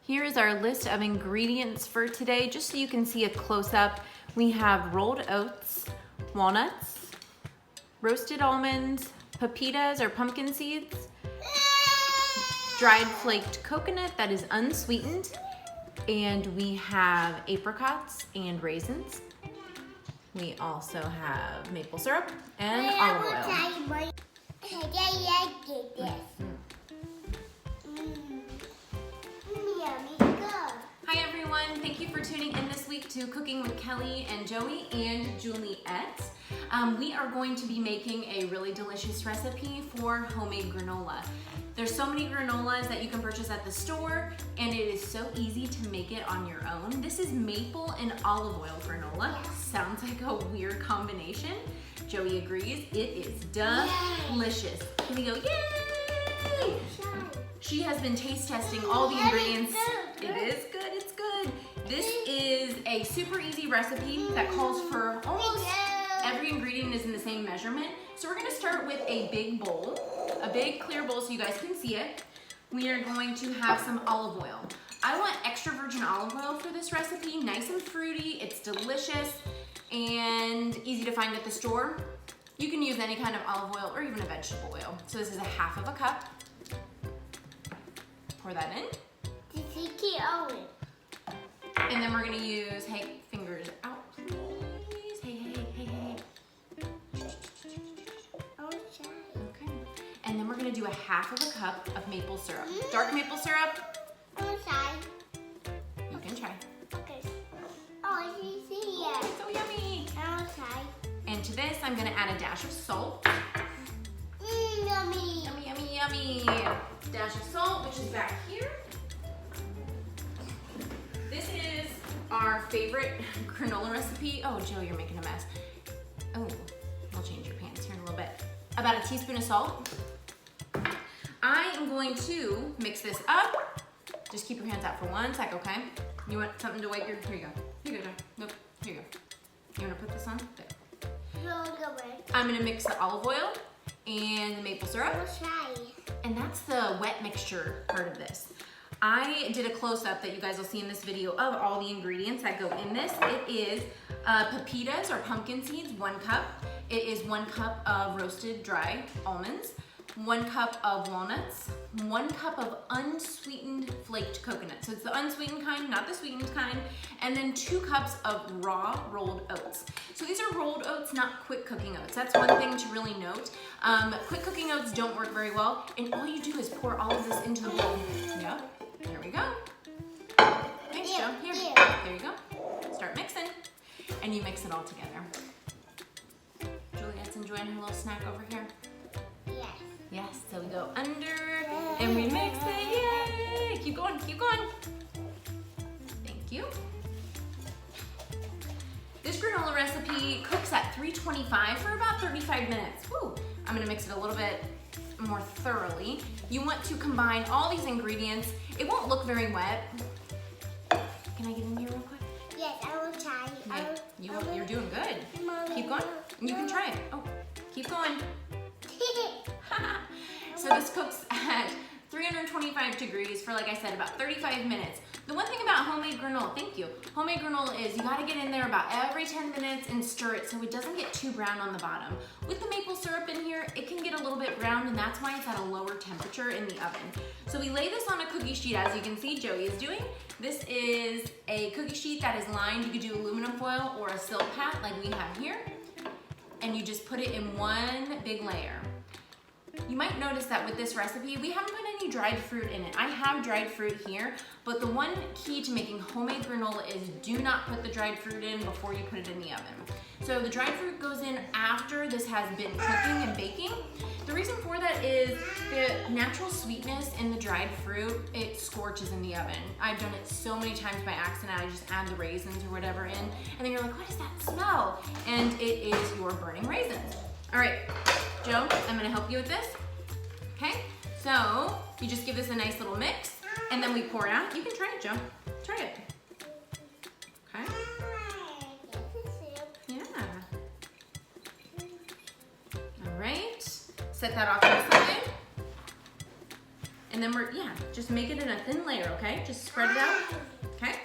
Here is our list of ingredients for today, just so you can see a close-up. We have rolled oats, walnuts, roasted almonds, pepitas or pumpkin seeds, dried flaked coconut that is unsweetened, and we have apricots and raisins. We also have maple syrup and olive oil. Hi everyone, thank you for tuning in this week to Cooking with Kelly and Joey and Juliet. We are going to be making a really delicious recipe for homemade granola. There's so many granolas that you can purchase at the store, and it is so easy to make it on your own. This is maple and olive oil granola. Sounds like a weird combination. Joey agrees. It is delicious. Here we go. Yay! She has been taste testing all the ingredients. It is good, it's good. This is a super easy recipe that calls for almost every ingredient is in the same measurement. So we're gonna start with a big bowl, a big clear bowl so you guys can see it. We are going to have some olive oil. I want extra virgin olive oil for this recipe, nice and fruity, it's delicious and easy to find at the store. You can use any kind of olive oil or even a vegetable oil. So this is 1/2 cup. Pour that in. And then we're gonna use, hey, fingers out, please. Hey. Okay. And then we're gonna do 1/2 cup of maple syrup. Dark maple syrup. You can try. Okay. Oh, It's so yummy. I'll try. And to this, I'm gonna add a dash of salt. Yummy. Yummy, yummy, yummy. Dash of salt, which is back here. This is our favorite granola recipe. Oh, Joe, you're making a mess. Oh, I'll change your pants here in a little bit. About a teaspoon of salt. I am going to mix this up. Just keep your hands out for 1 sec, okay? You want something to wipe your, here you go. Here you go, Joe. Nope, here you go. You wanna put this on? There. I'm gonna mix the olive oil and the maple syrup. And that's the wet mixture part of this. I did a close-up that you guys will see in this video of all the ingredients that go in this. It is pepitas or pumpkin seeds, 1 cup. It is 1 cup of roasted dry almonds, 1 cup of walnuts, 1 cup of unsweetened flaked coconut. So it's the unsweetened kind, not the sweetened kind. And then 2 cups of raw rolled oats. So these are rolled oats, not quick cooking oats. That's one thing to really note. Quick cooking oats don't work very well. And all you do is pour all of this into the bowl. Yep. There we go. Thanks, Joe. Here. There you go. Start mixing. And you mix it all together. Juliet's enjoying her little snack over here. Yes. Yes, so we go under and we mix it. Yay! Keep going, keep going. Thank you. This granola recipe cooks at 325 for about 35 minutes. Woo! I'm gonna mix it a little bit more thoroughly. You want to combine all these ingredients. It won't look very wet. Can I get in here real quick? Yes, I will try. Okay. You're doing good. Keep going. You can try it. Oh, keep going. So this cooks at 325 degrees for, like I said, about 35 minutes. The one thing about homemade granola, thank you, homemade granola is you gotta get in there about every 10 minutes and stir it so it doesn't get too brown on the bottom. With the maple syrup in here, it can get a little bit brown, and that's why it's at a lower temperature in the oven. So we lay this on a cookie sheet, as you can see Joey is doing. This is a cookie sheet that is lined. You could do aluminum foil or a silk hat like we have here. And you just put it in one big layer. You might notice that with this recipe, we haven't put any dried fruit in it. I have dried fruit here, but the one key to making homemade granola is do not put the dried fruit in before you put it in the oven. So the dried fruit goes in after this has been cooking and baking. The reason for that is the natural sweetness in the dried fruit, it scorches in the oven. I've done it so many times by accident. I just add the raisins or whatever in, and then you're like, what is that smell? And it is your burning raisins. All right, Joe, I'm gonna help you with this. Okay, so you just give this a nice little mix, and then we pour it out. You can try it, Joe. Try it. Okay. Yeah. All right. Set that off to the side. And then just make it in a thin layer, okay? Just spread it out, okay?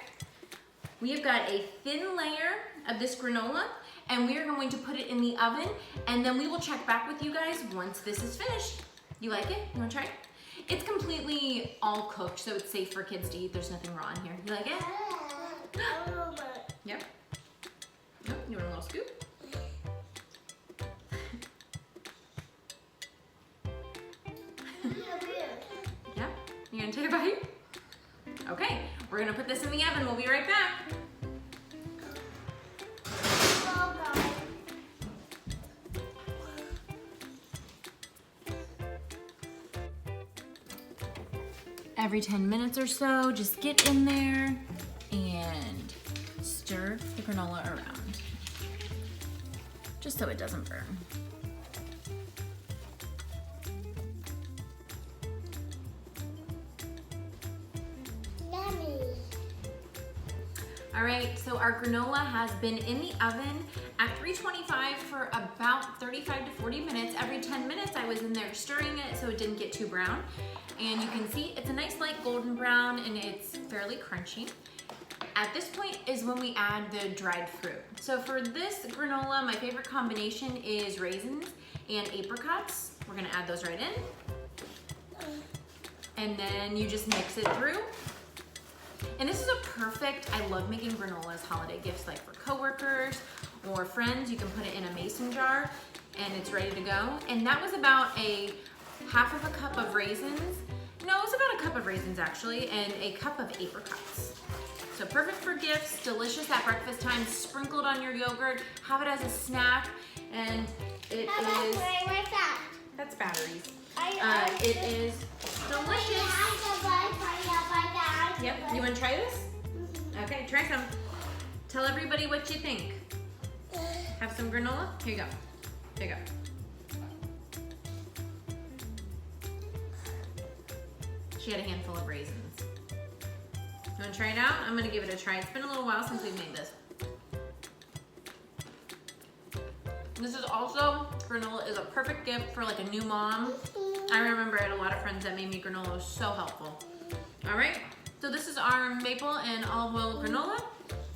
We have got a thin layer of this granola, and we are going to put it in the oven, and then we will check back with you guys once this is finished. You like it? You wanna try it? It's completely all cooked, so it's safe for kids to eat. There's nothing raw in here. You like it? Yep. Yep. You want a little scoop? Yeah. You gonna take a bite? Okay. We're gonna put this in the oven. We'll be right back. Every 10 minutes or so, just get in there and stir the granola around, just so it doesn't burn. Yummy. All right, so our granola has been in the oven at 325 for about 35 to 40 minutes. Every 10 minutes I was in there stirring it so it didn't get too brown. And you can see it's a nice light golden brown and it's fairly crunchy. At this point is when we add the dried fruit. So for this granola, my favorite combination is raisins and apricots. We're gonna add those right in. And then you just mix it through. And this is a perfect, I love making granola as holiday gifts, like for coworkers or friends. You can put it in a mason jar and it's ready to go. And that was about a half of a cup of raisins. No, it was about a cup of raisins actually, and a cup of apricots. So perfect for gifts, delicious at breakfast time, sprinkled on your yogurt, have it as a snack, and it is, that's batteries. It is delicious. Yep, you wanna try this? Okay, try some. Tell everybody what you think. Have some granola? Here you go, here you go. She had a handful of raisins. You wanna try it out? I'm gonna give it a try. It's been a little while since we've made this. This is also, granola is a perfect gift for like a new mom. I remember I had a lot of friends that made me granola. It was so helpful. All right, so this is our maple and olive oil granola.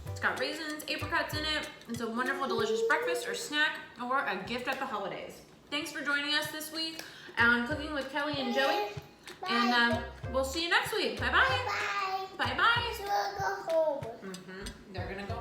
It's got raisins, apricots in it. It's a wonderful, delicious breakfast or snack or a gift at the holidays. Thanks for joining us this week on Cooking with Kelly and Joey. And we'll see you next week. Bye-bye. Bye. Bye-bye. So we'll go home. They're gonna go